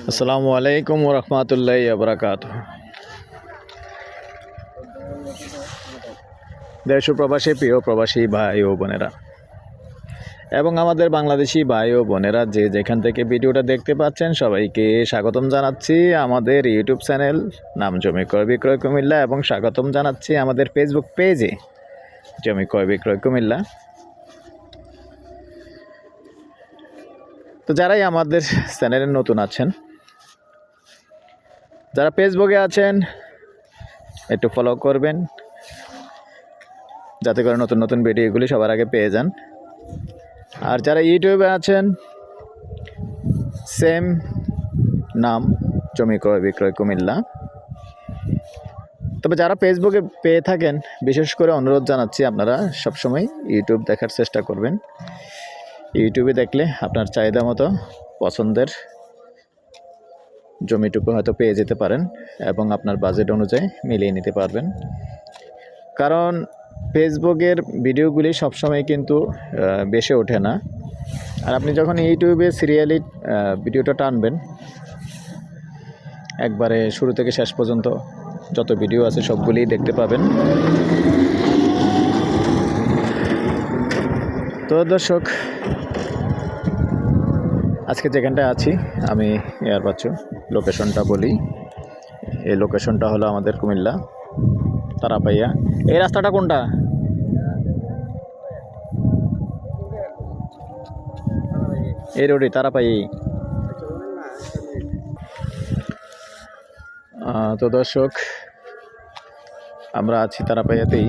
আসসালামু আলাইকুম ওয়া রাহমাতুল্লাহি ওয়া বারাকাতুহু। দেশ ও প্রবাসী প্রিয় প্রবাসী ভাই ও বোনেরা এবং আমাদের বাংলাদেশি ভাই ও বোনেরা যে যেখান থেকে ভিডিওটা দেখতে পাচ্ছেন সবাইকে স্বাগতম জানাচ্ছি আমাদের ইউটিউব চ্যানেল নাম জমি ক্রয় বিক্রয় কুমিল্লা এবং স্বাগতম জানাচ্ছি আমাদের ফেসবুক পেজে জমি ক্রয় বিক্রয় কুমিল্লা। তো যারাই আমাদের চ্যানেলে নতুন আছেন, যারা ফেসবুকে আছেন একটু ফলো করবেন যাতে করে নতুন নতুন ভিডিওগুলি সবার আগে পেয়ে যান। আর যারা ইউটিউবে আছেন সেম নাম জমি ক্রয় বিক্রয় কুমিল্লা। তবে যারা ফেসবুকে পেয়ে থাকেন বিশেষ করে অনুরোধ জানাচ্ছি আপনারা সবসময় ইউটিউব দেখার চেষ্টা করবেন। ইউটিউবে দেখলে আপনার চাহিদা মতো পছন্দের জমিটুকু হয়তো পেয়ে যেতে পারেন এবং আপনার বাজেট অনুযায়ী মিলিয়ে নিতে পারবেন। কারণ ফেসবুকের ভিডিওগুলি সবসময় কিন্তু বেশি ওঠে না। আর আপনি যখন ইউটিউবে সিরিয়ালি ভিডিওটা টানবেন একবারে শুরু থেকে শেষ পর্যন্ত যত ভিডিও আছে সবগুলিই দেখতে পাবেন। তো দর্শক, আজকে যেখানটায় আছি আমি এয়ার বাচ্চু, লোকেশনটা বলি। এই লোকেশনটা হলো আমাদের কুমিল্লা তারাপাইয়া। এই রাস্তাটা কোনটা? এই রোডে তারাপাই। তো দর্শক, আমরা আছি তারাপাইয়াতেই।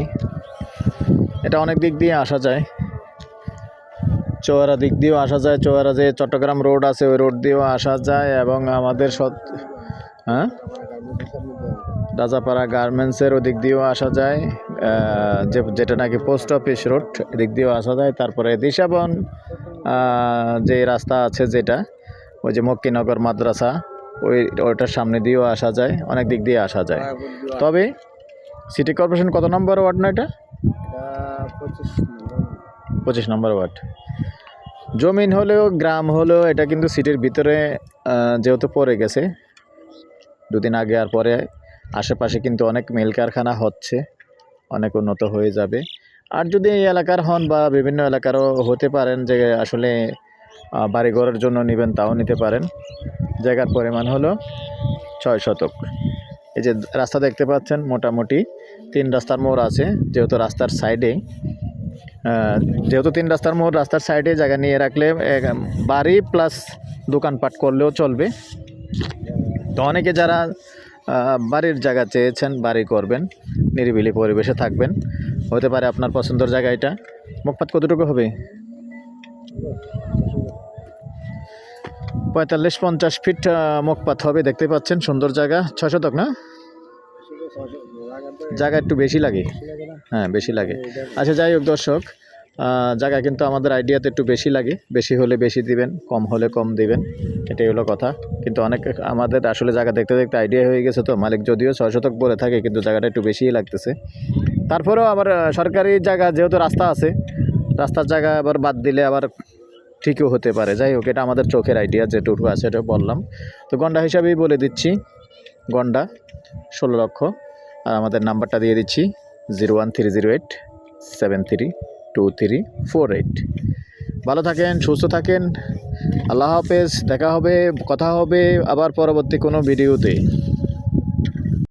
এটা অনেক দিক দিয়ে আসা যায়, চৌয়ারা দিক দিয়েও আসা যায়, চৌয়ারা যে চট্টগ্রাম রোড আছে ওই রোড দিয়েও আসা যায় এবং আমাদের রাজাপাড়া গার্মেন্টসের ওদিক দিয়েও আসা যায়, যেটা নাকি পোস্ট অফিস রোড এদিক দিয়েও আসা যায়। তারপরে দিশাবন যে রাস্তা আছে যেটা ওই যে মক্কিনগর মাদ্রাসা ওইটার সামনে দিয়েও আসা যায়, অনেক দিক দিয়ে আসা যায়। তবে সিটি কর্পোরেশন কত নম্বর ওয়ার্ড না? এটা 25 নম্বর ওয়ার্ড। জমিন হলেও গ্রাম হলেও এটা কিন্তু সিটির ভিতরে যেহেতু পড়ে গেছে দুদিন আগে, আর পরে আশেপাশে কিন্তু অনেক মিল কারখানা হচ্ছে, অনেক উন্নত হয়ে যাবে। আর যদি এই এলাকার হন বা বিভিন্ন এলাকারও হতে পারেন যে আসলে বাড়িঘরের জন্য নেবেন তাও নিতে পারেন। জায়গার পরিমাণ হলো 6 শতক। এই যে রাস্তা দেখতে পাচ্ছেন মোটামুটি 3 রাস্তার মোড় আছে, যেহেতু রাস্তার সাইডে যেহেতু 3 রাস্তার মোড়, রাস্তার সাইডে জায়গা নিয়ে রাখলে বাড়ি প্লাস দোকানপাট করলেও চলবে। তো অনেকে যারা বাড়ির জায়গা চেয়েছেন বাড়ি করবেন, নিরিবিলি পরিবেশে থাকবেন, হতে পারে আপনার পছন্দের জায়গা এটা। মুখপাত কতটুকু হবে? 45-50 ফিট মুখপাত হবে। দেখতে পাচ্ছেন সুন্দর জায়গা। 6 শতক না? জায়গা একটু বেশি লাগে, হ্যাঁ বেশি লাগে। আচ্ছা যাই হোক দর্শক, জায়গা কিন্তু আমাদের আইডিয়াতে একটু বেশি লাগে। বেশি হলে বেশি দিবেন, কম হলে কম দিবেন, এটাই হলো কথা। কিন্তু অনেক আমাদের আসলে জায়গা দেখতে দেখতে আইডিয়া হয়ে গেছে। তো মালিক যদিও 6 শতক বলে থাকে কিন্তু জায়গাটা একটু বেশিই লাগতেছে। তারপরেও আবার সরকারি জায়গা যেহেতু রাস্তা আছে, রাস্তার জায়গা আবার বাদ দিলে আবার ঠিকও হতে পারে। যাই হোক, এটা আমাদের চোখের আইডিয়া, যেটুকু আছে এটা বললাম। তো গন্ডা হিসাবেই বলে দিচ্ছি, গন্ডা 16 লক্ষ। আর আমাদের নাম্বারটা দিয়ে দিচ্ছি 01308732348। ভালো থাকেন, সুস্থ থাকেন, আল্লাহ হাফেজ। দেখা হবে, কথা হবে আবার পরবর্তী কোনো ভিডিওতে।